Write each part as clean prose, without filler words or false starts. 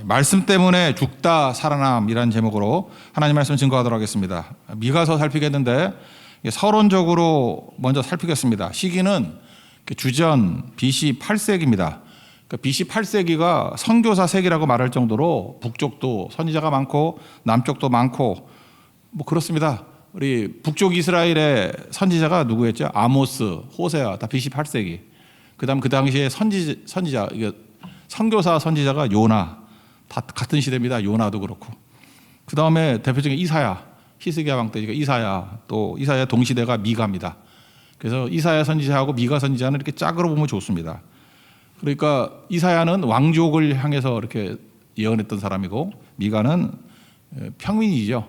말씀 때문에 죽다 살아남이라는 제목으로 하나님 말씀 증거하도록 하겠습니다. 미가서 살피겠는데 서론적으로 먼저 살피겠습니다. 시기는 주전 BC 8세기입니다. BC 8세기가 선교사 세기라고 말할 정도로 북쪽도 선지자가 많고 남쪽도 많고 뭐 그렇습니다. 우리 북쪽 이스라엘의 선지자가 누구였죠? 아모스, 호세아 다 BC 8세기. 그다음 그 당시에 선지자 선교사 선지자가 요나 다 같은 시대입니다. 요나도 그렇고. 그 다음에 대표적인 이사야, 히스기야 왕 때니까 이사야, 또 이사야 동시대가 미가입니다. 그래서 이사야 선지자하고 미가 선지자는 이렇게 짝으로 보면 좋습니다. 그러니까 이사야는 왕족을 향해서 이렇게 예언했던 사람이고 미가는 평민이죠.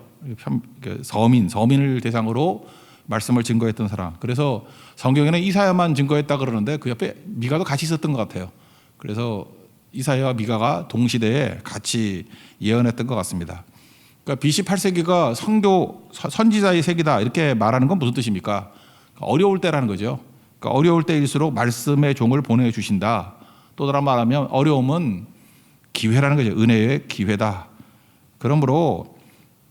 서민을 대상으로 말씀을 증거했던 사람. 그래서 성경에는 이사야만 증거했다 그러는데 그 옆에 미가도 같이 있었던 것 같아요. 그래서 이사야와 미가가 동시대에 같이 예언했던 것 같습니다. 그러니까 BC 8세기가 선지자의 세기다 이렇게 말하는 건 무슨 뜻입니까? 어려울 때라는 거죠. 그러니까 어려울 때일수록 말씀의 종을 보내주신다. 또 다른 말하면 어려움은 기회라는 거죠. 은혜의 기회다. 그러므로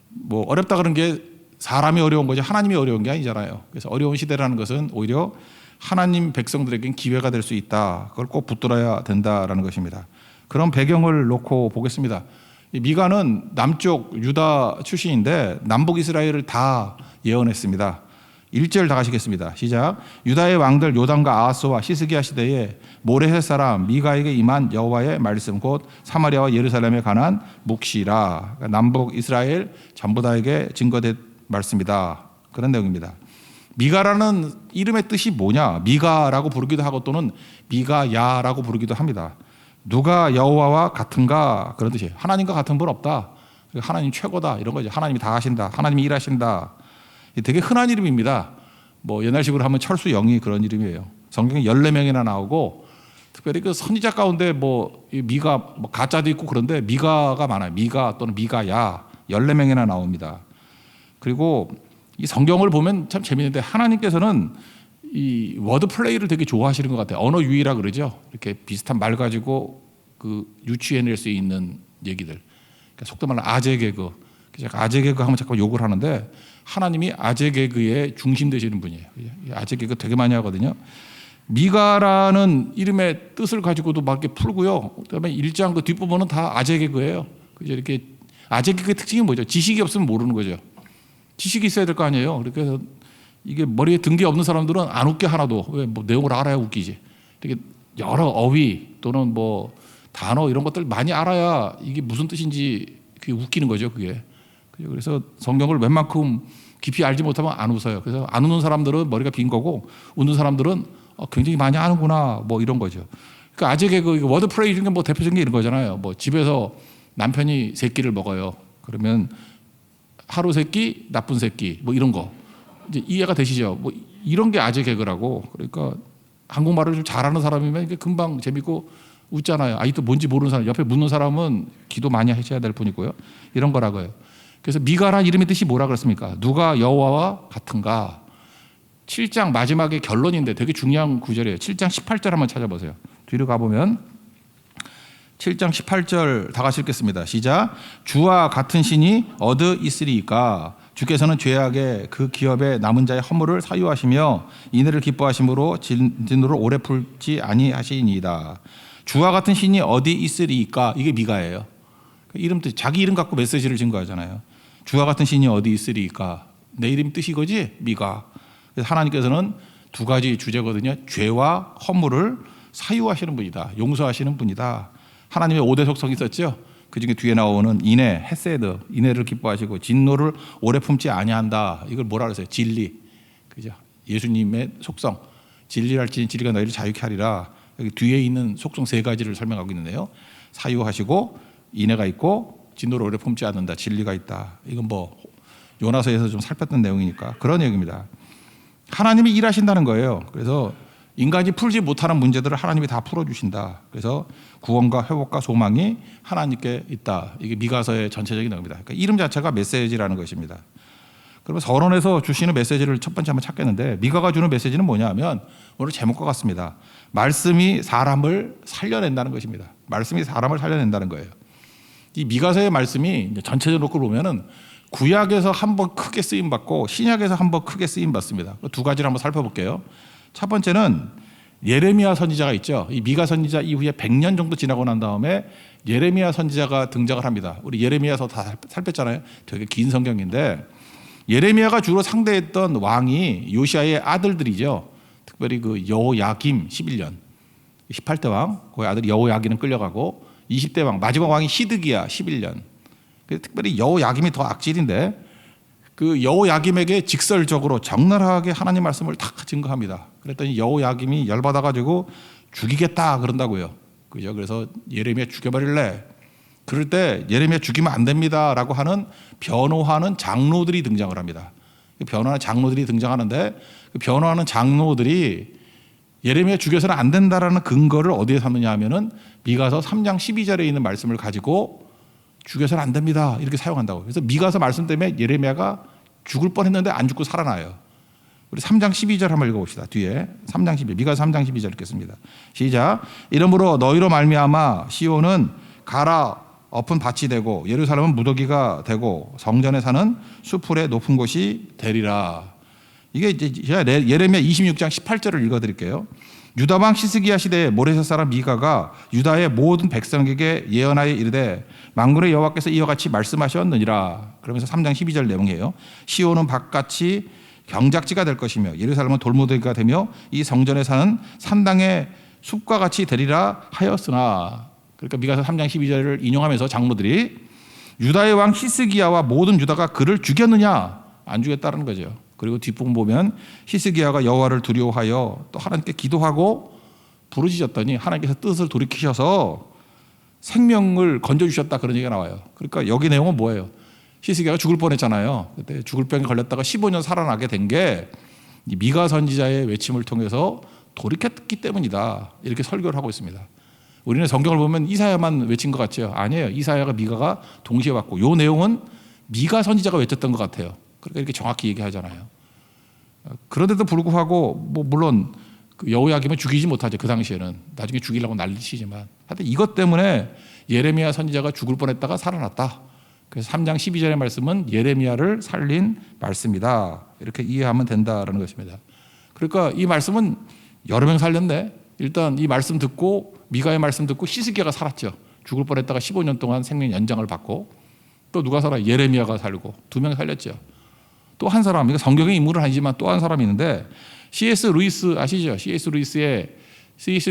뭐 어렵다 그런 게 사람이 어려운 거죠. 하나님이 어려운 게 아니잖아요. 그래서 어려운 시대라는 것은 오히려 하나님 백성들에겐 기회가 될 수 있다. 그걸 꼭 붙들어야 된다라는 것입니다. 그런 배경을 놓고 보겠습니다. 미가는 남쪽 유다 출신인데 남북 이스라엘을 다 예언했습니다. 1절 다 가시겠습니다. 시작. 유다의 왕들 요담과 아하스와 히스기야 시대에 모레셋 사람 미가에게 임한 여호와의 말씀 곧 사마리아와 예루살렘에 관한 묵시라. 남북 이스라엘 전부 다에게 증거된 말씀이다. 그런 내용입니다. 미가라는 이름의 뜻이 뭐냐? 미가라고 부르기도 하고 또는 미가야라고 부르기도 합니다. 누가 여호와와 같은가? 그런 뜻이에요. 하나님과 같은 분 없다. 하나님 최고다. 이런 거죠. 하나님이 다 하신다. 하나님이 일하신다. 되게 흔한 이름입니다. 뭐 옛날식으로 하면 철수 영이 그런 이름이에요. 성경에 14명이나 나오고 특별히 그 선지자 가운데 뭐 미가 뭐 가짜도 있고 그런데 미가가 많아요. 미가 또는 미가야 14명이나 나옵니다. 그리고 이 성경을 보면 참 재미있는데 하나님께서는 이 워드 플레이를 되게 좋아하시는 것 같아요. 언어 유희라 그러죠. 이렇게 비슷한 말 가지고 그 유추해낼 수 있는 얘기들. 그러니까 속도 말로 아재 개그. 아재 개그 하면 자꾸 욕을 하는데 하나님이 아재 개그의 중심 되시는 분이에요. 아재 개그 되게 많이 하거든요. 미가라는 이름의 뜻을 가지고도 막 이렇게 풀고요. 그다음에 1장 그 뒷부분은 다 아재 개그예요. 그죠? 이렇게 아재 개그의 특징이 뭐죠? 지식이 없으면 모르는 거죠. 지식이 있어야 될 거 아니에요. 그래서 이게 머리에 든 게 없는 사람들은 안 웃게 하나도. 왜? 뭐 내용을 알아야 웃기지. 이렇게 여러 어휘 또는 뭐 단어 이런 것들 많이 알아야 이게 무슨 뜻인지 그게 웃기는 거죠. 그게. 그래서 성경을 웬만큼 깊이 알지 못하면 안 웃어요. 그래서 안 웃는 사람들은 머리가 빈 거고 웃는 사람들은 굉장히 많이 아는구나 뭐 이런 거죠. 그러니까 아재 개그 워드 플레이 중에 뭐 대표적인 게 이런 거잖아요. 뭐 집에서 남편이 세 끼를 먹어요. 그러면 하루 세 끼, 나쁜 세 끼 뭐 이런 거 이제 이해가 되시죠? 뭐 이런 게 아재 개그라고. 그러니까 한국말을 좀 잘하는 사람이면 이게 금방 재밌고 웃잖아요. 또 뭔지 모르는 사람 옆에 묻는 사람은 기도 많이 하셔야 될 뿐이고요. 이런 거라고요. 그래서 미가라는 이름의 뜻이 뭐라 그랬습니까? 누가 여호와와 같은가? 7장 마지막에 결론인데 되게 중요한 구절이에요. 7장 18절 한번 찾아보세요. 뒤로 가보면 7장 18절 다 같이 읽겠습니다. 시작. 주와 같은 신이 어디 있으리이까? 주께서는 죄악의 그 기업의 남은 자의 허물을 사유하시며 인애를 기뻐하심으로 진노를 오래 풀지 아니하시니이다. 주와 같은 신이 어디 있으리이까? 이게 미가예요. 이름 뜻, 자기 이름 갖고 메시지를 증거하잖아요. 주와 같은 신이 어디 있으리이까? 내 이름 뜻이 거지? 미가. 그래서 하나님께서는 두 가지 주제거든요. 죄와 허물을 사유하시는 분이다. 용서하시는 분이다. 하나님의 5대 속성이 있었죠. 그중에 뒤에 나오는 인애, 헤세드, 인애를 기뻐하시고 진노를 오래 품지 아니한다. 이걸 뭐라 그랬어요? 진리. 그죠? 예수님의 속성. 진리랄지니 진리가 너희를 자유케 하리라. 여기 뒤에 있는 속성 3가지를 설명하고 있는데요. 사유하시고 인애가 있고 진노를 오래 품지 않는다. 진리가 있다. 이건 뭐 요나서에서 좀 살폈던 내용이니까 그런 내용입니다. 하나님이 일하신다는 거예요. 그래서 인간이 풀지 못하는 문제들을 하나님이 다 풀어주신다. 그래서 구원과 회복과 소망이 하나님께 있다. 이게 미가서의 전체적인 내용입니다. 그러니까 이름 자체가 메시지라는 것입니다. 그러면 서론에서 주시는 메시지를 첫 번째 한번 찾겠는데 미가가 주는 메시지는 뭐냐 하면 오늘 제목과 같습니다. 말씀이 사람을 살려낸다는 것입니다. 말씀이 사람을 살려낸다는 거예요. 이 미가서의 말씀이 이제 전체적으로 놓고 보면은 구약에서 한번 크게 쓰임 받고 신약에서 한번 크게 쓰임 받습니다. 두 가지를 한번 살펴볼게요. 첫 번째는 예레미야 선지자가 있죠. 이 미가 선지자 이후에 100년 정도 지나고 난 다음에 예레미야 선지자가 등장을 합니다. 우리 예레미야서 다 살폈잖아요. 되게 긴 성경인데 예레미야가 주로 상대했던 왕이 요시아의 아들들이죠. 특별히 그 여호야김 11년 18대 왕, 그 아들 여호야김은 끌려가고 20대 왕, 마지막 왕이 시드기야 11년. 특별히 여호야김이 더 악질인데 그 여호야김에게 직설적으로 적나라하게 하나님 말씀을 다 증거합니다. 그랬더니 여호야김이 열받아가지고 죽이겠다 그런다고요. 그죠? 그래서 예레미야 죽여버릴래. 그럴 때 예레미야 죽이면 안 됩니다라고 하는 변호하는 장로들이 등장을 합니다. 변호하는 장로들이 등장하는데 그 변호하는 장로들이 예레미야 죽여서는 안 된다라는 근거를 어디에 삼느냐 하면은 미가서 3장 12절에 있는 말씀을 가지고 죽여서는 안 됩니다 이렇게 사용한다고. 그래서 미가서 말씀 때문에 예레미야가 죽을 뻔했는데 안 죽고 살아나요. 우리 3장 12절 한번 읽어봅시다. 뒤에 3장 12절 미가서 3장 12절 읽겠습니다. 시작. 이러므로 너희로 말미암아 시온은 가라 엎은 밭이 되고 예루살렘은 무더기가 되고 성전에 사는 수풀의 높은 곳이 되리라. 이게 이제 예레미야 26장 18절을 읽어드릴게요. 유다 왕 시스기야 시대에 모레셋 사람 미가가 유다의 모든 백성에게 예언하여 이르되 만군의 여호와께서 이와 같이 말씀하셨느니라. 그러면서 3장 12절 내용이에요. 시온은 밭같이 경작지가 될 것이며 예루살렘은 돌무더기가 되며 이 성전에 사는 산당의 숲과 같이 되리라 하였으나. 그러니까 미가서 3장 12절을 인용하면서 장로들이 유다의 왕 히스기야와 모든 유다가 그를 죽였느냐? 안 죽였다는 거죠. 그리고 뒷부분 보면 히스기야가 여호와를 두려워하여 또 하나님께 기도하고 부르짖었더니 하나님께서 뜻을 돌이키셔서 생명을 건져주셨다 그런 얘기가 나와요. 그러니까 여기 내용은 뭐예요? 히스기야가 죽을 뻔했잖아요. 그때 죽을 병에 걸렸다가 15년 살아나게 된 게 미가 선지자의 외침을 통해서 돌이켰기 때문이다. 이렇게 설교를 하고 있습니다. 우리는 성경을 보면 이사야만 외친 것 같죠? 아니에요. 이사야가 미가가 동시에 왔고 이 내용은 미가 선지자가 외쳤던 것 같아요. 그러니까 이렇게 정확히 얘기하잖아요. 그런데도 불구하고 뭐 물론 그 여호야김은 죽이지 못하죠. 그 당시에는 나중에 죽이려고 난리치지만 하여튼 이것 때문에 예레미야 선지자가 죽을 뻔했다가 살아났다. 그래서 3장 12절의 말씀은 예레미야를 살린 말씀이다. 이렇게 이해하면 된다라는 것입니다. 그러니까 이 말씀은 여러 명 살렸네. 일단 이 말씀 듣고 미가의 말씀 듣고 히스기야가 살았죠. 죽을 뻔했다가 15년 동안 생명 연장을 받고 또 누가 살아? 예레미야가 살고 2명 살렸죠. 또 한 사람, 이거 성경의 인물은 아니지만 또 한 사람이 있는데 C.S. 루이스 아시죠? C.S.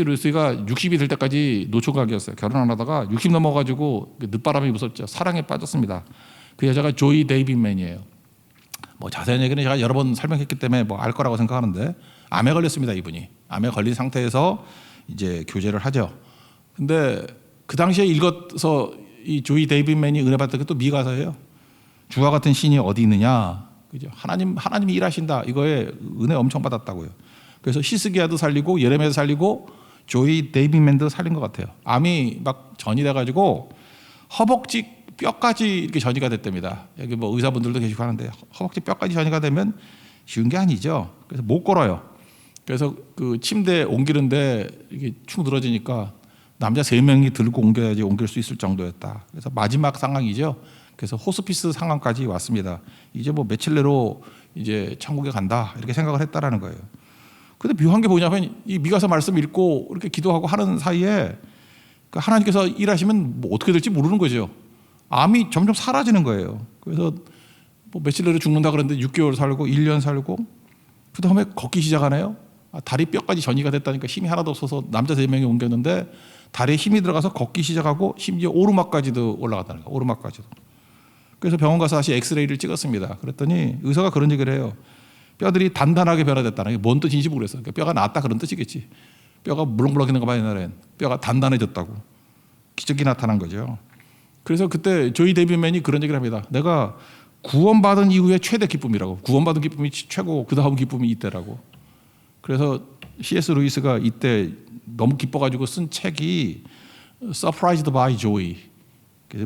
루이스가 60이 될 때까지 노총각이었어요. 결혼 안 하다가 60 넘어가지고 늦바람이 무섭죠. 사랑에 빠졌습니다. 그 여자가 조이 데이빗맨이에요. 뭐 자세한 얘기는 제가 여러 번 설명했기 때문에 뭐 알 거라고 생각하는데 암에 걸렸습니다. 이분이 암에 걸린 상태에서 이제 교제를 하죠. 근데 그 당시에 읽어서 이 조이 데이빗맨이 은혜 받던 게 또 미가서예요. 주와 같은 신이 어디 있느냐? 그죠? 하나님이 일하신다. 이거에 은혜 엄청 받았다고요. 그래서 히스기야도 살리고 예레미야도 살리고 조이 데이빗맨도 살린 것 같아요. 암이 막 전이 돼가지고 허벅지 뼈까지 이렇게 전이가 됐답니다. 여기 뭐 의사분들도 계시고 하는데 허벅지 뼈까지 전이가 되면 쉬운 게 아니죠. 그래서 못 걸어요. 그래서 그 침대에 옮기는데 이게 축 늘어지니까 남자 3명이 들고 옮겨야지 옮길 수 있을 정도였다. 그래서 마지막 상황이죠. 그래서 호스피스 상황까지 왔습니다. 이제 뭐 며칠 내로 이제 천국에 간다 이렇게 생각을 했다라는 거예요. 근데 묘한 게 뭐냐면 이 미가서 말씀 읽고 이렇게 기도하고 하는 사이에 하나님께서 일하시면 뭐 어떻게 될지 모르는 거죠. 암이 점점 사라지는 거예요. 그래서 뭐 며칠 내로 죽는다 그랬는데 6개월 살고 1년 살고 그 다음에 걷기 시작하네요. 다리 뼈까지 전이가 됐다니까 힘이 하나도 없어서 남자 3명이 옮겼는데 다리에 힘이 들어가서 걷기 시작하고 심지어 오르막까지도 올라갔다는 거예요. 오르막까지도. 그래서 병원 가서 다시 엑스레이를 찍었습니다. 그랬더니 의사가 그런 얘기를 해요. 뼈들이 단단하게 변화됐다는 게 뭔 뜻인지 모르겠어요. 그러니까 뼈가 낫다 그런 뜻이겠지. 뼈가 물렁물렁이는 거 봐 옛날엔. 뼈가 단단해졌다고. 기적이 나타난 거죠. 그래서 그때 조이 데이빗맨이 그런 얘기를 합니다. 내가 구원받은 이후에 최대 기쁨이라고. 구원받은 기쁨이 최고, 그 다음 기쁨이 이때라고. 그래서 C.S. 루이스가 이때 너무 기뻐가지고 쓴 책이 Surprised by Joy.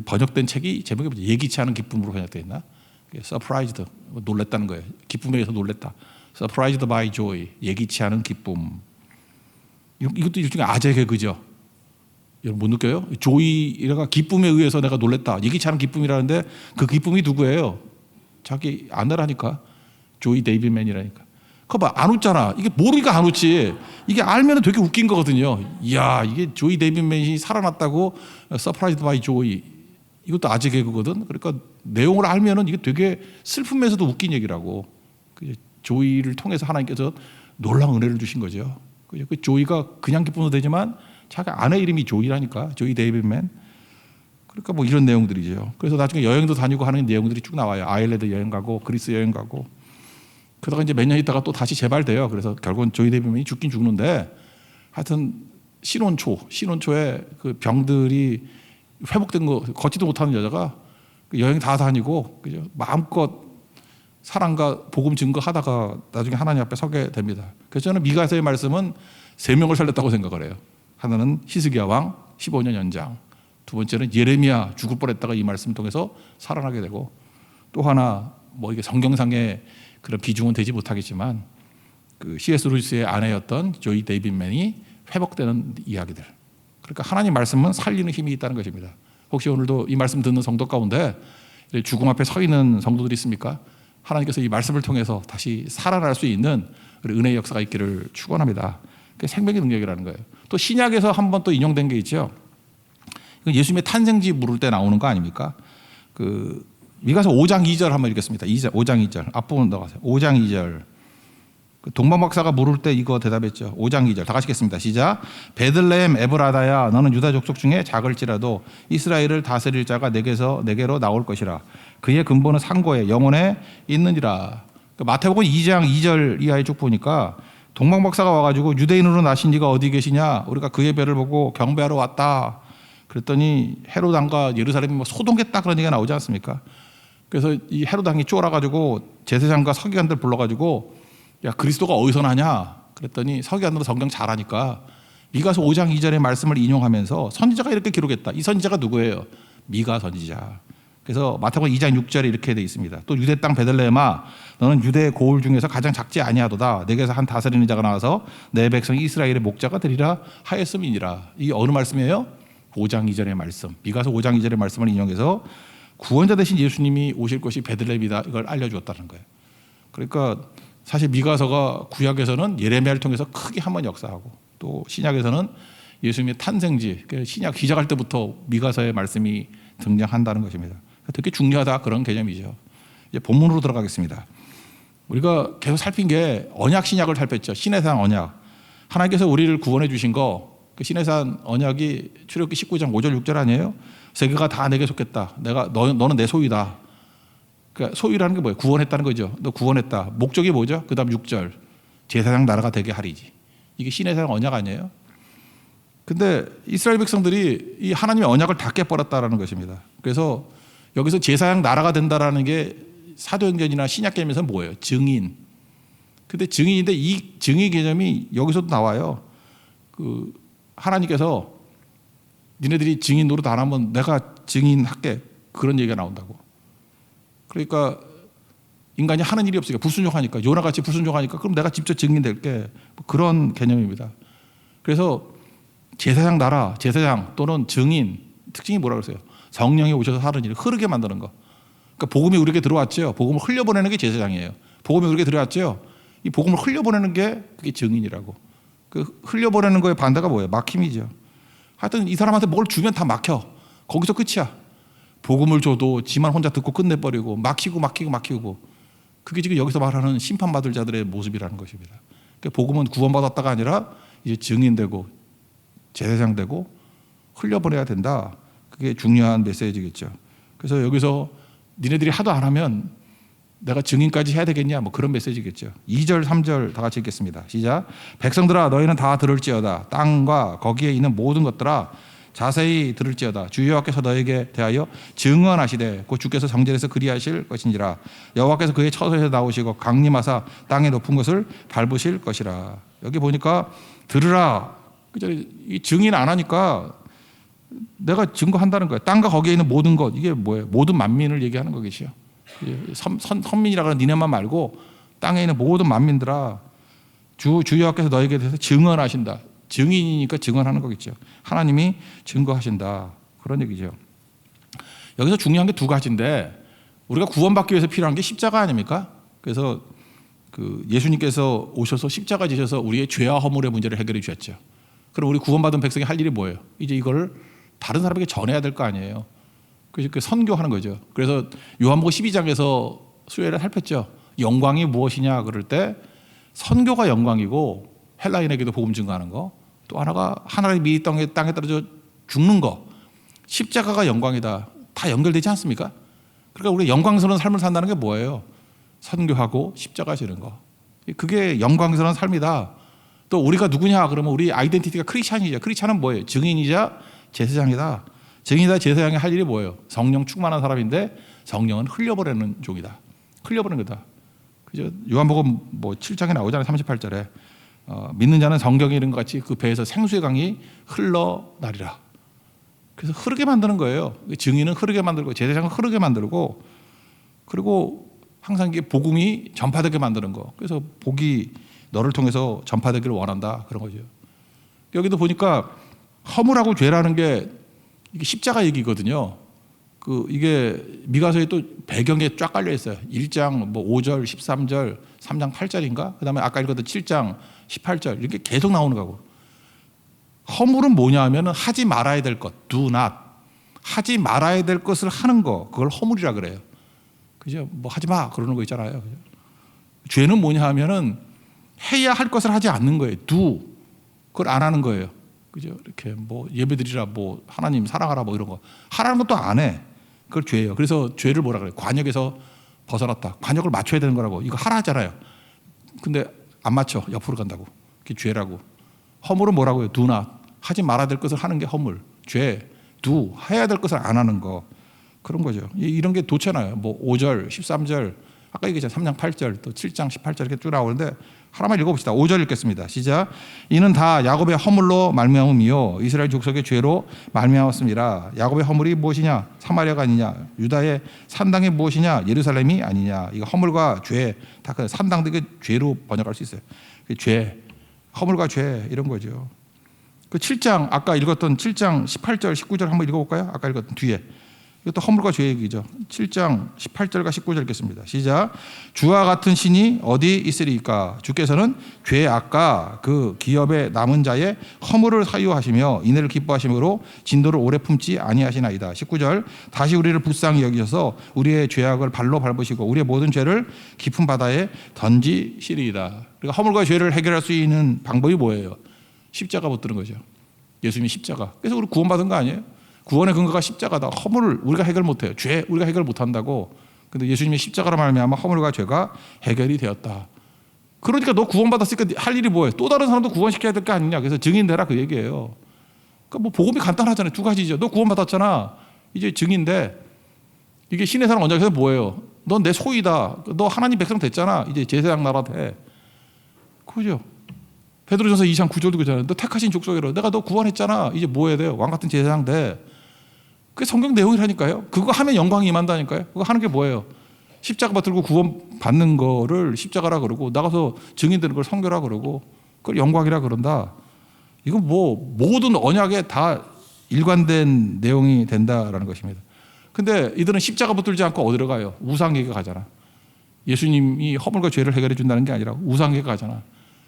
번역된 책이 제목이 뭐지? 예기치 않은 기쁨으로 번역되어 있나? Surprised, 놀랬다는 거예요. 기쁨에 의해서 놀랬다. Surprised by Joy, 예기치 않은 기쁨. 이것도 일종의 아재 개그죠. 여러분 못 느껴요? 조이가 기쁨에 의해서 내가 놀랬다. 예기치 않은 기쁨이라는데 그 기쁨이 누구예요? 자기 아내라니까. 조이 데이비맨이라니까. 그거 봐, 안 웃잖아. 이게 모르니까 안 웃지. 이게 알면 되게 웃긴 거거든요. 이야, 이게 조이 데이비맨이 살아났다고 서프라이즈 바이 조이. 이것도 아재 개그거든. 그러니까 내용을 알면은 이게 되게 슬픔에서도 웃긴 얘기라고. 조이를 통해서 하나님께서 놀라운 은혜를 주신 거죠. 그 조이가 그냥 기쁨도 되지만 자기 아내 이름이 조이라니까. 조이 데이비맨. 그러니까 뭐 이런 내용들이죠. 그래서 나중에 여행도 다니고 하는 내용들이 쭉 나와요. 아일랜드 여행 가고 그리스 여행 가고. 그러다가 이제 몇 년 있다가 또 다시 재발돼요. 그래서 결국은 조이 데이비맨이 죽긴 죽는데 하여튼 신혼초에 그 병들이 회복된 거 걷지도 못하는 여자가 여행 다 다니고 그죠? 마음껏 사랑과 복음 증거하다가 나중에 하나님 앞에 서게 됩니다. 그래서 저는 미가서의 말씀은 3명을 살렸다고 생각을 해요. 하나는 히스기야 왕 15년 연장, 두 번째는 예레미야 죽을 뻔했다가 이 말씀 통해서 살아나게 되고, 또 하나 뭐 이게 성경상의 그런 비중은 되지 못하겠지만 그 C.S. 루이스의 아내였던 조이 데이비맨이 회복되는 이야기들. 그러니까 하나님 말씀은 살리는 힘이 있다는 것입니다. 혹시 오늘도 이 말씀 듣는 성도 가운데 죽음 앞에 서 있는 성도들이 있습니까? 하나님께서 이 말씀을 통해서 다시 살아날 수 있는 은혜의 역사가 있기를 축원합니다. 그게 생명의 능력이라는 거예요. 또 신약에서 한 번 또 인용된 게 있죠. 예수님의 탄생지 물을 때 나오는 거 아닙니까? 그 미가서 5장 2절 한번 읽겠습니다. 5장 2절 앞부분 나가세요. 5장 2절. 동방 박사가 물을 때 이거 대답했죠. 5장 2절 다 같이 읽겠습니다. 시작. 베들레헴 에브라다야, 너는 유다 족속 중에 작을지라도 이스라엘을 다스릴 자가 내게로 나올 것이라. 그의 근본은 상고에 영원에 있느니라. 마태복음 2장 2절 이하에 쭉 보니까 동방 박사가 와가지고 유대인으로 나신 이가 어디 계시냐? 우리가 그의 배를 보고 경배하러 왔다. 그랬더니 헤롯 왕과 예루살렘이 뭐 소동했다 그런 얘기가 나오지 않습니까? 그래서 이 헤롯 왕이 쫄아가지고 제사장과 서기관들 불러가지고 야, 그리스도가 어디서 나냐? 그랬더니 서기관들은 성경 잘하니까 미가서 5장 2절의 말씀을 인용하면서 선지자가 이렇게 기록했다. 이 선지자가 누구예요? 미가 선지자. 그래서 마태복음 2장 6절에 이렇게 되어 있습니다. 또 유대 땅 베들레헴아, 너는 유대의 고을 중에서 가장 작지 아니하도다. 내게서 한 다스리는 자가 나와서 내 백성 이스라엘의 목자가 되리라 하였음이니라. 이게 어느 말씀이에요? 5장 2절의 말씀. 미가서 5장 2절의 말씀을 인용해서 구원자 되신 예수님이 오실 것이 베들레헴이다. 이걸 알려주었다는 거예요. 그러니까 사실 미가서가 구약에서는 예레미야를 통해서 크게 한번 역사하고, 또 신약에서는 예수님의 탄생지, 신약 시작할 때부터 미가서의 말씀이 등장한다는 것입니다. 되게 중요하다 그런 개념이죠. 이제 본문으로 들어가겠습니다. 우리가 계속 살핀 게 언약 신약을 살폈죠. 시내산 언약. 하나님께서 우리를 구원해 주신 거, 그 시내산 언약이 출애굽기 19장 5절 6절 아니에요? 세계가 다 내게 속했다. 너는 내 소유다. 그러니까 소유라는 게 뭐예요? 구원했다는 거죠. 너 구원했다. 목적이 뭐죠? 그 다음 6절. 제사장 나라가 되게 하리지. 이게 시내산 언약 아니에요? 근데 이스라엘 백성들이 이 하나님의 언약을 다 깨버렸다라는 것입니다. 그래서 여기서 제사장 나라가 된다라는 게 사도행전이나 신약 개념에서 뭐예요? 증인. 근데 증인인데 이 증인 개념이 여기서도 나와요. 그 하나님께서 니네들이 증인 노릇 안 하면 내가 증인할게. 그런 얘기가 나온다고. 그러니까 인간이 하는 일이 없으니까 불순종하니까, 요나같이 불순종하니까 그럼 내가 직접 증인될게. 그런 개념입니다. 그래서 제사장 나라, 제사장 또는 증인, 특징이 뭐라고 그러세요? 성령이 오셔서 하는 일을 흐르게 만드는 거. 그러니까 복음이 우리에게 들어왔죠. 복음을 흘려보내는 게 제사장이에요. 복음이 우리에게 들어왔죠. 이 복음을 흘려보내는 게 그게 증인이라고. 그 흘려보내는 거의 반대가 뭐예요? 막힘이죠. 하여튼 이 사람한테 뭘 주면 다 막혀. 거기서 끝이야. 복음을 줘도 지만 혼자 듣고 끝내버리고 막히고. 그게 지금 여기서 말하는 심판받을 자들의 모습이라는 것입니다. 그러니까 복음은 구원받았다가 아니라 이제 증인되고 제사장 되고 흘려보내야 된다. 그게 중요한 메시지겠죠. 그래서 여기서 니네들이 하도 안 하면 내가 증인까지 해야 되겠냐, 뭐 그런 메시지겠죠. 2절 3절 다 같이 읽겠습니다. 시작. 백성들아, 너희는 다 들을지어다. 땅과 거기에 있는 모든 것들아, 자세히 들을지어다. 주 여호와께서 너에게 대하여 증언하시되 곧 주께서 성전에서 그리하실 것인지라. 여호와께서 그의 처소에서 나오시고 강림하사 땅의 높은 것을 밟으실 것이라. 여기 보니까 들으라. 이 증인 안 하니까 내가 증거한다는 거예요. 땅과 거기에 있는 모든 것, 이게 뭐예요? 모든 만민을 얘기하는 거겠죠. 선민이라고 하는 니네만 말고 땅에 있는 모든 만민들아, 주 여호와께서 너에게 대해서 증언하신다. 증인이니까 증언하는 거겠죠. 하나님이 증거하신다. 그런 얘기죠. 여기서 중요한 게 두 가지인데 우리가 구원받기 위해서 필요한 게 십자가 아닙니까? 그래서 예수님께서 오셔서 십자가 지셔서 우리의 죄와 허물의 문제를 해결해 주셨죠. 그럼 우리 구원받은 백성이 할 일이 뭐예요? 이제 이걸 다른 사람에게 전해야 될 거 아니에요. 그래서 선교하는 거죠. 그래서 요한복음 12장에서 수요일에 살폈죠. 영광이 무엇이냐 그럴 때 선교가 영광이고 헬라인에게도 복음 증거하는 거. 또 하나가 하나님의 이 땅에 떨어져 죽는 거. 십자가가 영광이다. 다 연결되지 않습니까? 그러니까 우리가 영광스러운 삶을 산다는 게 뭐예요? 선교하고 십자가 지는 거. 그게 영광스러운 삶이다. 또 우리가 누구냐 그러면 우리 아이덴티티가 크리스찬이죠. 크리스찬은 뭐예요? 증인이자 제사장이다. 증인이자 제사장이 할 일이 뭐예요? 성령 충만한 사람인데 성령은 흘려버리는 종이다. 흘려버리는 거다. 그죠? 요한복음 7장에 나오잖아요. 38절에 믿는 자는 성경에 이른 것 같이 그 배에서 생수의 강이 흘러나리라. 그래서 흐르게 만드는 거예요. 증인은 흐르게 만들고 제사장은 흐르게 만들고 그리고 항상 이게 복음이 전파되게 만드는 거. 그래서 복이 너를 통해서 전파되기를 원한다. 그런 거죠. 여기도 보니까 허물하고 죄라는 게 이게 십자가 얘기거든요. 이게 미가서에 또 배경에 쫙 깔려 있어요. 1장 5절, 13절, 3장 8절인가? 그다음에 아까 읽었던 7장 18절 이렇게 계속 나오는 거고. 허물은 뭐냐 하면은 하지 말아야 될 것, do not. 하지 말아야 될 것을 하는 거, 그걸 허물이라 그래요. 그죠? 하지 마 그러는 거 있잖아요. 그죠? 죄는 뭐냐 하면은 해야 할 것을 하지 않는 거예요. do. 그걸 안 하는 거예요. 그죠? 이렇게 예배드리라, 하나님 사랑하라, 이런 거. 하라는 것도 안 해. 그걸 죄예요. 그래서 죄를 뭐라 그래요? 관역에서 벗어났다. 관역을 맞춰야 되는 거라고. 이거 하라 하잖아요. 근데 안 맞춰. 옆으로 간다고. 그게 죄라고. 허물은 뭐라고요? do not. 하지 말아야 될 것을 하는 게 허물. 죄. do. 해야 될 것을 안 하는 거. 그런 거죠. 이런 게 좋잖아요. 5절, 13절, 아까 얘기했잖아요. 3장 8절, 또 7장 18절 이렇게 쭉 나오는데 하나만 읽어봅시다. 5절 읽겠습니다. 시작. 이는 다 야곱의 허물로 말미암음이요 이스라엘 족속의 죄로 말미암았습니다. 야곱의 허물이 무엇이냐? 사마리아가 아니냐? 유다의 산당이 무엇이냐? 예루살렘이 아니냐? 이거 허물과 죄, 다 산당도 죄로 번역할 수 있어요. 죄, 허물과 죄 이런 거죠. 7장 아까 읽었던 7장 18절 19절 한번 읽어볼까요? 아까 읽었던 뒤에 이것도 허물과 죄 얘기죠. 7장 18절과 19절 읽겠습니다. 시작. 주와 같은 신이 어디 있으리까? 주께서는 죄 악과 그 기업에 남은 자의 허물을 사유하시며 이내를 기뻐하심으로 진도를 오래 품지 아니하시나이다. 19절. 다시 우리를 불쌍히 여기셔서 우리의 죄악을 발로 밟으시고 우리의 모든 죄를 깊은 바다에 던지시리이다. 그러니까 허물과 죄를 해결할 수 있는 방법이 뭐예요? 십자가 붙드는 거죠. 예수님이 십자가. 그래서 우리 구원받은 거 아니에요? 구원의 근거가 십자가다. 허물을 우리가 해결 못해요. 죄 우리가 해결 못한다고. 근데 예수님의 십자가로 말미암아 허물과 죄가 해결이 되었다. 그러니까 너 구원받았으니까 할 일이 뭐예요? 또 다른 사람도 구원시켜야 될 게 아니냐. 그래서 증인되라 그 얘기예요. 그러니까 복음이 간단하잖아요. 두 가지죠. 너 구원받았잖아. 이제 증인돼. 이게 신의 사랑 언약에서 뭐예요? 넌 내 소유다. 너 하나님 백성 됐잖아. 이제 제사장 나라 돼. 그죠? 베드로전서 2장 9절도 그러잖아요. 너 택하신 족속이라. 내가 너 구원했잖아. 이제 뭐 해야 돼요? 왕 같은 제사장 돼. 그게 성경 내용이라니까요. 그거 하면 영광이 임한다니까요. 그거 하는 게 뭐예요? 십자가 받들고 구원 받는 거를 십자가라 그러고 나가서 증인되는 걸 성교라 그러고 그걸 영광이라 그런다. 이거 모든 언약에 다 일관된 내용이 된다라는 것입니다. 근데 이들은 십자가 붙들지 않고 어디로 가요? 우상에게 가잖아. 예수님이 허물과 죄를 해결해 준다는 게 아니라 우상에게 가잖아.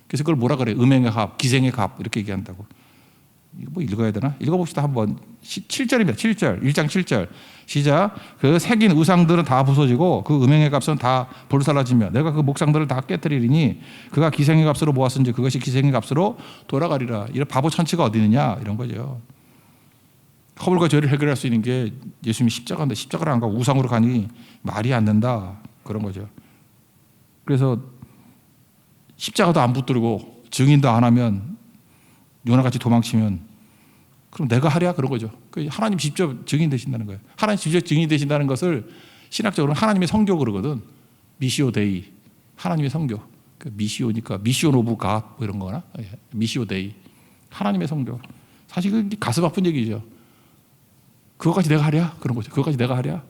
그래서 그걸 뭐라 그래? 음행의 값, 기생의 값 이렇게 얘기한다고. 이거 읽어야 되나? 읽어봅시다 한번. 7절입니다. 7절. 1장 7절. 시작. 그 새긴 우상들은 다 부서지고 그 음행의 값은 다 불살라지며 내가 그 목상들을 다 깨뜨리리니 그가 기생의 값으로 모았은지 그것이 기생의 값으로 돌아가리라. 이런 바보 천치가 어디 있느냐 이런 거죠. 허물과 죄를 해결할 수 있는 게 예수님이 십자가인데 십자가를 안 가고 우상으로 가니 말이 안 된다 그런 거죠. 그래서 십자가도 안 붙들고 증인도 안 하면 요나같이 도망치면 그럼 내가 하랴 그런 거죠. 하나님 직접 증인 되신다는 거예요. 하나님 직접 증인 되신다는 것을 신학적으로는 하나님의 성교 그러거든. 미시오 데이. 하나님의 성교. 미시오니까 미시온 오브 갓 이런 거나 미시오 데이. 하나님의 성교. 사실 그 가슴 아픈 얘기죠. 그거까지 내가 하랴 그런 거죠. 그거까지 내가 하랴.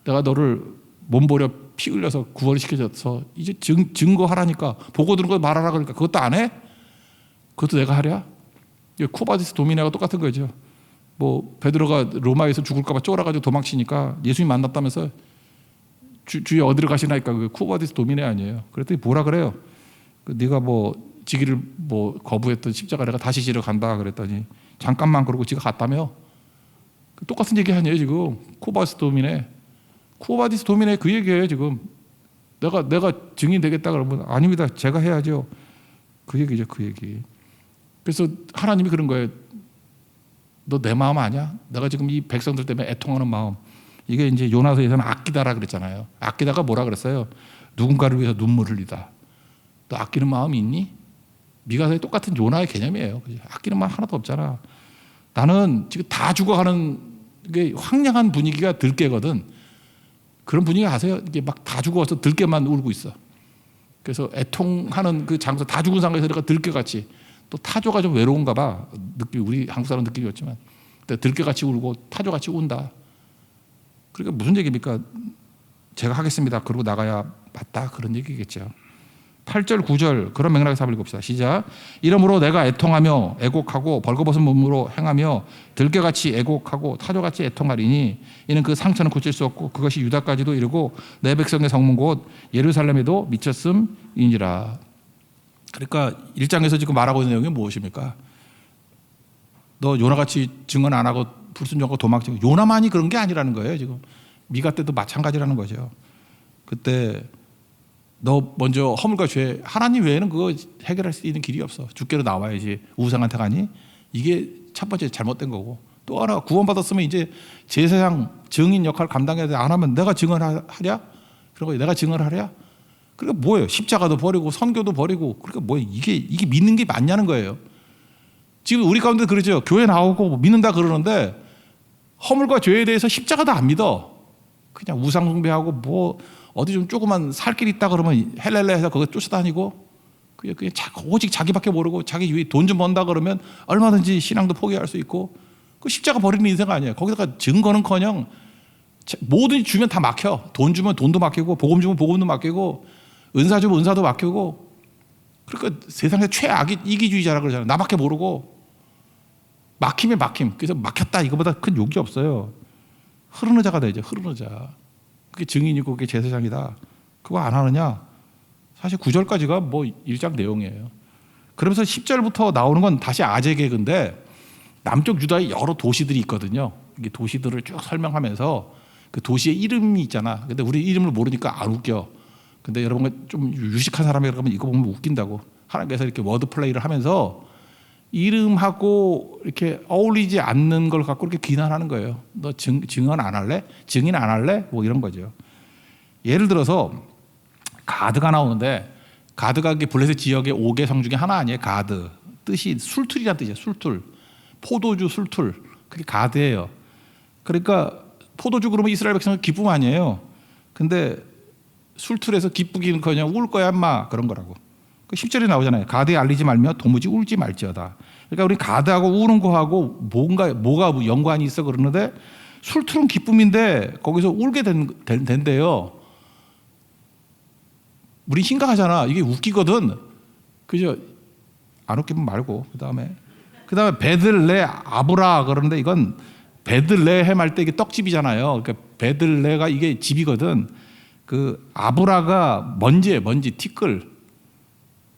내가 너를 몸버려 피 흘려서 구원을 시켜줘서 이제 증거하라니까 보고 들은 거 말하라 그러니까 그것도 안 해? 그것도 내가 하랴? 쿠바디스 도미네가 똑같은 거죠. 뭐 베드로가 로마에서 죽을까봐 쫄아가지고 도망치니까 예수님 만났다면서 주여 어디로 가시나니까 그 쿠바디스 도미네 아니에요. 그랬더니 뭐라 그래요? 네가 뭐 지기를 뭐 거부했던 십자가 내가 다시 지러 간다 그랬더니 잠깐만 그러고 지가 갔다며. 똑같은 얘기 아니에요 지금. 쿠바디스 도미네 그 얘기예요 지금. 내가 증인 되겠다 그러면 아닙니다. 제가 해야죠. 그 얘기죠 그 얘기. 그래서 하나님이 그런 거예요. 너 내 마음 아냐? 내가 지금 이 백성들 때문에 애통하는 마음. 이게 이제 요나서에서는 아끼다라 그랬잖아요. 아끼다가 뭐라 그랬어요? 누군가를 위해서 눈물을 흘리다. 너 아끼는 마음이 있니? 미가서의 똑같은 요나의 개념이에요. 아끼는 마음 하나도 없잖아. 나는 지금 다 죽어가는 게 황량한 분위기가 들깨거든. 그런 분위기 아세요? 이게 막 다 죽어서 들깨만 울고 있어. 그래서 애통하는 그 장소 다 죽은 상황에서 내가 들깨같이 또 타조가 좀 외로운가 봐. 느낌 우리 한국 사람 느낌이었지만 들깨같이 울고 타조같이 운다. 그러니까 무슨 얘기입니까? 제가 하겠습니다. 그러고 나가야 맞다 그런 얘기겠죠. 8절 9절 그런 맥락에서 한번 읽읍시다. 시작. 이러므로 내가 애통하며 애곡하고 벌거벗은 몸으로 행하며 들깨같이 애곡하고 타조같이 애통하리니 이는 그 상처는 고칠 수 없고 그것이 유다까지도 이르고 내 백성의 성문 곧 예루살렘에도 미쳤음이니라. 그러니까 1장에서 지금 말하고 있는 내용이 무엇입니까? 너 요나같이 증언 안 하고 불순종하고 도망치고 요나만이 그런 게 아니라는 거예요. 지금 미가 때도 마찬가지라는 거죠. 그때 너 먼저 허물과 죄 하나님 외에는 그거 해결할 수 있는 길이 없어. 주께로 나와야지 우상한테 가니? 이게 첫 번째 잘못된 거고 또 하나 구원받았으면 이제 제사장 증인 역할 감당해야 돼. 안 하면 내가 증언하랴? 그런 거 내가 증언하랴? 그러니까 뭐예요? 십자가도 버리고 선교도 버리고 그러니까 뭐예요? 이게 믿는 게 맞냐는 거예요. 지금 우리 가운데 그러죠. 교회 나오고 믿는다 그러는데 허물과 죄에 대해서 십자가도 안 믿어. 그냥 우상 숭배하고 뭐 어디 좀 조그만 살 길 있다 그러면 헬렐레 해서 그거 쫓아다니고 그냥 오직 자기밖에 모르고 자기 위해 돈 좀 번다 그러면 얼마든지 신앙도 포기할 수 있고 그 십자가 버리는 인생 아니에요. 거기다가 증거는커녕 뭐든지 주면 다 막혀. 돈 주면 돈도 막히고 복음 주면 복음도 막히고 은사 주면 은사도 막히고 그러니까 세상에 최악이 이기주의자라 그러잖아요. 나밖에 모르고 막힘에 막힘. 그래서 막혔다 이거보다 큰 욕이 없어요. 흐르는 자가 되죠. 흐르는 자. 그게 증인이고 그게 제사장이다. 그거 안 하느냐? 사실 9절까지가 뭐 1장 내용이에요. 그러면서 10절부터 나오는 건 다시 아제개그인데 남쪽 유다에 여러 도시들이 있거든요. 이게 도시들을 쭉 설명하면서 그 도시의 이름이 있잖아. 근데 우리 이름을 모르니까 안 웃겨. 근데 여러분 좀 유식한 사람이라면 이거 보면 웃긴다고. 하나님께서 이렇게 워드 플레이를 하면서 이름하고 이렇게 어울리지 않는 걸 갖고 이렇게 비난하는 거예요. 너 증언 안 할래? 증인 안 할래? 뭐 이런 거죠. 예를 들어서 가드가 나오는데 가드가 블레셋 지역의 5개 성 중에 하나 아니에요. 가드 뜻이 술툴이라는 뜻이에요. 술툴 포도주 술툴 그게 가드예요. 그러니까 포도주 그러면 이스라엘 백성은 기쁨 아니에요. 근데 술툴에서 기쁘기는커녕 울 거야 인마 그런 거라고. 그 10절에 나오잖아요. 가드에 알리지 말며 도무지 울지 말지어다. 그러니까 우리 가드하고 우는 거하고 뭐가 연관이 있어 그러는데 술툴은 기쁨인데 거기서 울게 된대요. 우리 심각하잖아. 이게 웃기거든. 그죠? 안 웃기면 말고 그다음에 베들레 아브라 그러는데 이건 베들레헴 할 때 이게 떡집이잖아요. 그러니까 베들레가 이게 집이거든. 그 아브라가 먼지예요. 먼지 티끌.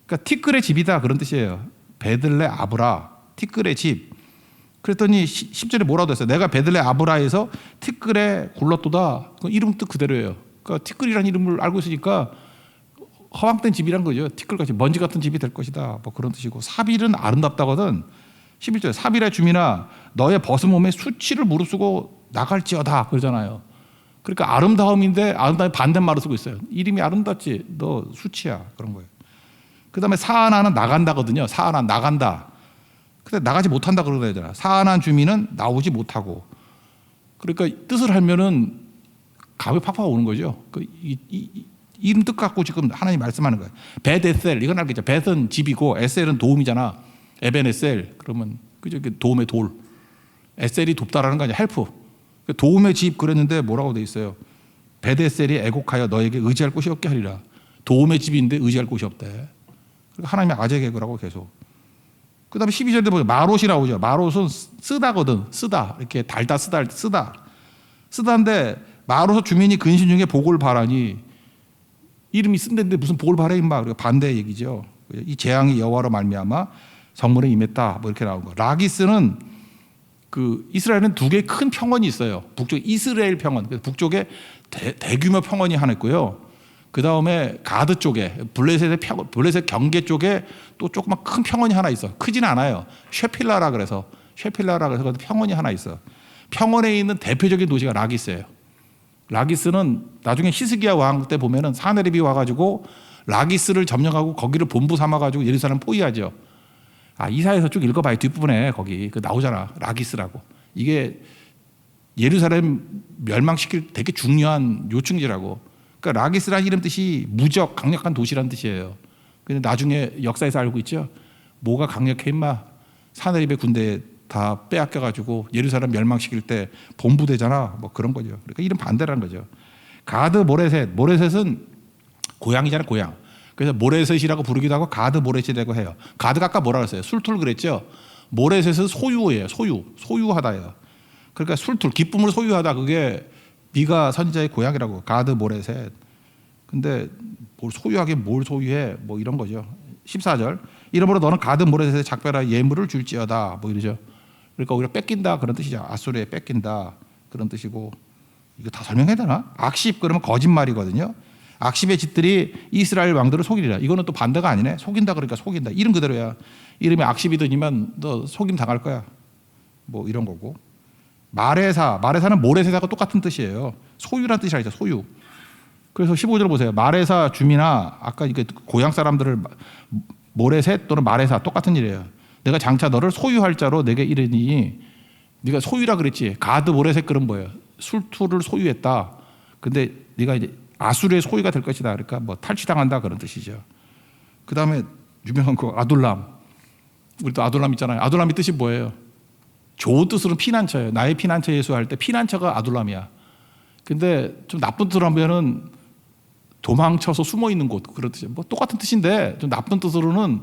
그러니까 티끌의 집이다 그런 뜻이에요. 베들레 아브라 티끌의 집. 그랬더니 10절에 뭐라고 했어요? 내가 베들레 아브라에서 티끌에 굴렀도다. 그 이름 뜻 그대로예요. 그러니까 티끌이라는 이름을 알고 있으니까 허황된 집이란 거죠. 티끌같이 먼지 같은 집이 될 것이다. 뭐 그런 뜻이고 사빌은 아름답다거든. 11절에 사빌의 주민아 너의 벗은 몸에 수치를 무릅쓰고 나갈지어다 그러잖아요. 그러니까 아름다움인데 아름다움의 반대말을 쓰고 있어요. 이름이 아름답지 너 수치야 그런 거예요. 그 다음에 사하나는 나간다거든요. 사하나 나간다. 근데 나가지 못한다 그러는 애잖아. 사하나 주민은 나오지 못하고. 그러니까 뜻을 하면은 감이 팍팍 오는 거죠. 이름 뜻 갖고 지금 하나님 말씀하는 거예요. 벳에셀 이건 알겠죠. 벳은 집이고 에셀은 도움이잖아. 에벤에셀 그러면 그저 도움의 돌. 에셀이 돕다라는 거 아니야. 헬프. 도움의 집 그랬는데 뭐라고 돼 있어요. 벳에셀이 애곡하여 너에게 의지할 곳이 없게 하리라. 도움의 집인데 의지할 곳이 없대. 하나님의 아재 개그라고 계속. 그다음에 12절에 보면 마롯이 나오죠. 마롯은 쓰다거든. 쓰다. 이렇게 달다 쓰다 쓰다. 쓰다인데 마롯 주민이 근심 중에 복을 바라니 이름이 쓴데인데 무슨 복을 바래 임마. 그리고 반대 얘기죠. 이 재앙이 여호와로 말미암아 성문에 임했다. 뭐 이렇게 나온 거. 라기스는 그 이스라엘은 두 개의 큰 평원이 있어요. 북쪽 이스라엘 평원. 그래서 북쪽에 대규모 평원이 하나 있고요. 그 다음에 가드 쪽에 블레셋 경계 쪽에 또 조그만 큰 평원이 하나 있어. 크진 않아요. 쉐필라라 그래서 평원이 하나 있어. 평원에 있는 대표적인 도시가 라기스예요. 라기스는 나중에 히스기야 왕 때 보면은 사네립이 와가지고 라기스를 점령하고 거기를 본부 삼아가지고 예루살렘 포위하죠. 이사에서 쭉 읽어봐요. 뒷부분에 거기 그 나오잖아. 라기스라고. 이게 예루살렘 멸망시킬 되게 중요한 요충지라고. 그러니까 라기스라는 이름 뜻이 무적 강력한 도시라는 뜻이에요. 근데 나중에 역사에서 알고 있죠. 뭐가 강력해 임마. 사네립의 군대 다 빼앗겨가지고 예루살렘 멸망시킬 때 본부되잖아. 뭐 그런 거죠. 그러니까 이름 반대라는 거죠. 가드 모레셋은 고향이잖아요. 고향. 그래서 모레셋이라고 부르기도 하고 가드 모레셋이라고 해요. 가드가 아까 뭐라 그랬어요? 술툴 그랬죠. 모레셋은 소유예요. 소유하다예요. 그러니까 술툴 기쁨을 소유하다. 그게 미가 선지자의 고향이라고. 가드 모레셋. 근데 뭘 소유해? 뭐 이런 거죠. 14절. 이러므로 너는 가드 모레셋에 작별하여 예물을 줄지어다. 뭐 이러죠. 그러니까 오히려 뺏긴다 그런 뜻이죠. 아수르에 뺏긴다 그런 뜻이고. 이거 다 설명해야 되나? 악십 그러면 거짓말이거든요. 악십의 짓들이 이스라엘 왕들을 속이리라. 이거는 또 반대가 아니네. 속인다 그러니까 속인다. 이름 그대로야. 이름이 악십이더니만 너 속임 당할 거야. 뭐 이런 거고. 마레사는 모레셋하고 똑같은 뜻이에요. 소유란 뜻이 아니죠. 소유. 그래서 15절 보세요. 마레사 주민아 아까 이게 고향 사람들을 모레셋 또는 마레사 똑같은 일이에요. 내가 장차 너를 소유할 자로 내게 이르니 네가 소유라 그랬지. 가드 모레셋 그런 뭐예요. 술투를 소유했다. 근데 네가 이제 아수르의 소유가 될 것이다. 그러니까 뭐 탈취당한다 그런 뜻이죠. 그 다음에 유명한 그 아둘람. 우리 또 아둘람 있잖아요. 아둘람의 뜻이 뭐예요? 좋은 뜻으로는 피난처예요. 나의 피난처 예수할 때 피난처가 아둘람이야. 근데 좀 나쁜 뜻으로 하면은 도망쳐서 숨어 있는 곳 그런 뜻이에요. 뭐 똑같은 뜻인데 좀 나쁜 뜻으로는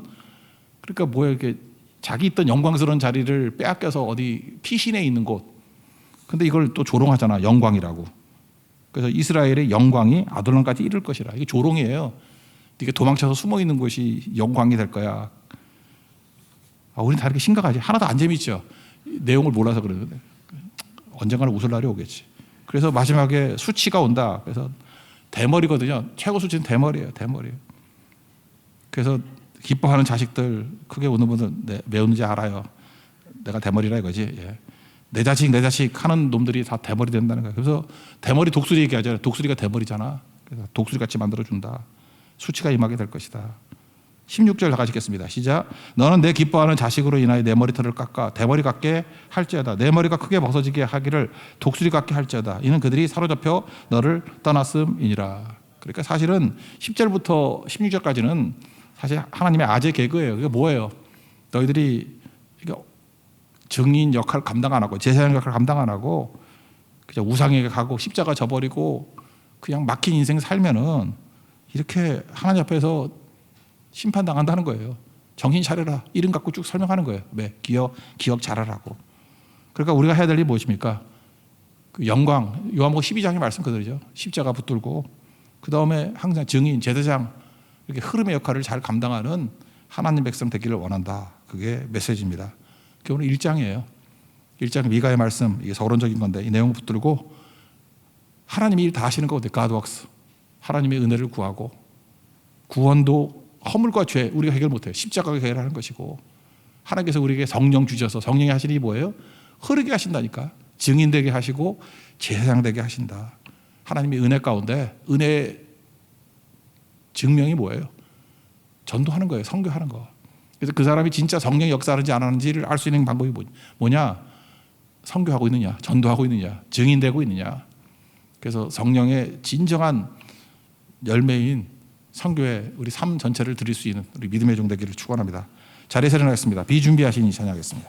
그러니까 뭐예요? 이렇게 자기 있던 영광스러운 자리를 빼앗겨서 어디 피신해 있는 곳. 근데 이걸 또 조롱하잖아. 영광이라고. 그래서 이스라엘의 영광이 아둘람까지 이를 것이라. 이게 조롱이에요. 네가 도망쳐서 숨어 있는 곳이 영광이 될 거야. 우리는 다 이렇게 심각하지. 하나도 안 재밌죠. 내용을 몰라서 그러는데 언젠가는 웃을 날이 오겠지. 그래서 마지막에 수치가 온다. 그래서 대머리거든요. 최고 수치는 대머리예요. 대머리. 그래서 기뻐하는 자식들 크게 우는 분들 왜 우는지 알아요. 내가 대머리라 이거지. 예. 내 자식 하는 놈들이 다 대머리 된다는 거예요. 그래서 대머리 독수리 얘기하잖아요. 독수리가 대머리잖아. 그래서 독수리 같이 만들어준다. 수치가 임하게 될 것이다. 16절 다 같이 읽겠습니다. 시작. 너는 내 기뻐하는 자식으로 인하여 내 머리털을 깎아 대머리 같게 할지어다. 내 머리가 크게 벗어지게 하기를 독수리 같게 할지어다. 이는 그들이 사로잡혀 너를 떠났음이니라. 그러니까 사실은 10절부터 16절까지는 사실 하나님의 아재 개그예요. 그게 뭐예요? 너희들이 증인 역할을 감당 안 하고 제사장 역할을 감당 안 하고 그냥 우상에게 가고 십자가 져버리고 그냥 막힌 인생 살면은 이렇게 하나님 앞에서 심판당한다는 거예요. 정신 차려라. 이름 갖고 쭉 설명하는 거예요. 왜? 기억 잘하라고. 그러니까 우리가 해야 될 일이 무엇입니까? 그 영광, 요한복음 12장의 말씀 그대로죠. 십자가 붙들고 그 다음에 항상 증인, 제사장 이렇게 흐름의 역할을 잘 감당하는 하나님 백성 되기를 원한다. 그게 메시지입니다. 그게 오늘 1장이에요. 1장 미가의 말씀, 이게 서론적인 건데 이 내용을 붙들고 하나님이 일 다 하시는 거 어때요? God works. 하나님의 은혜를 구하고 구원도 허물과 죄 우리가 해결 못해요. 십자가가 해결하는 것이고 하나님께서 우리에게 성령 주셔서 성령이 하시는 게 뭐예요? 흐르게 하신다니까. 증인되게 하시고 제사장 되게 하신다. 하나님의 은혜 가운데 은혜 증명이 뭐예요? 전도하는 거예요. 선교하는 거. 그래서 그 사람이 진짜 성령 역사하는지 안 하는지를 알 수 있는 방법이 뭐냐? 선교하고 있느냐, 전도하고 있느냐, 증인되고 있느냐. 그래서 성령의 진정한 열매인 선교에 우리 삶 전체를 드릴 수 있는 우리 믿음의 종 되기를 축원합니다. 자리에서 일어나겠습니다. 비준비하시니 찬양하겠습니다.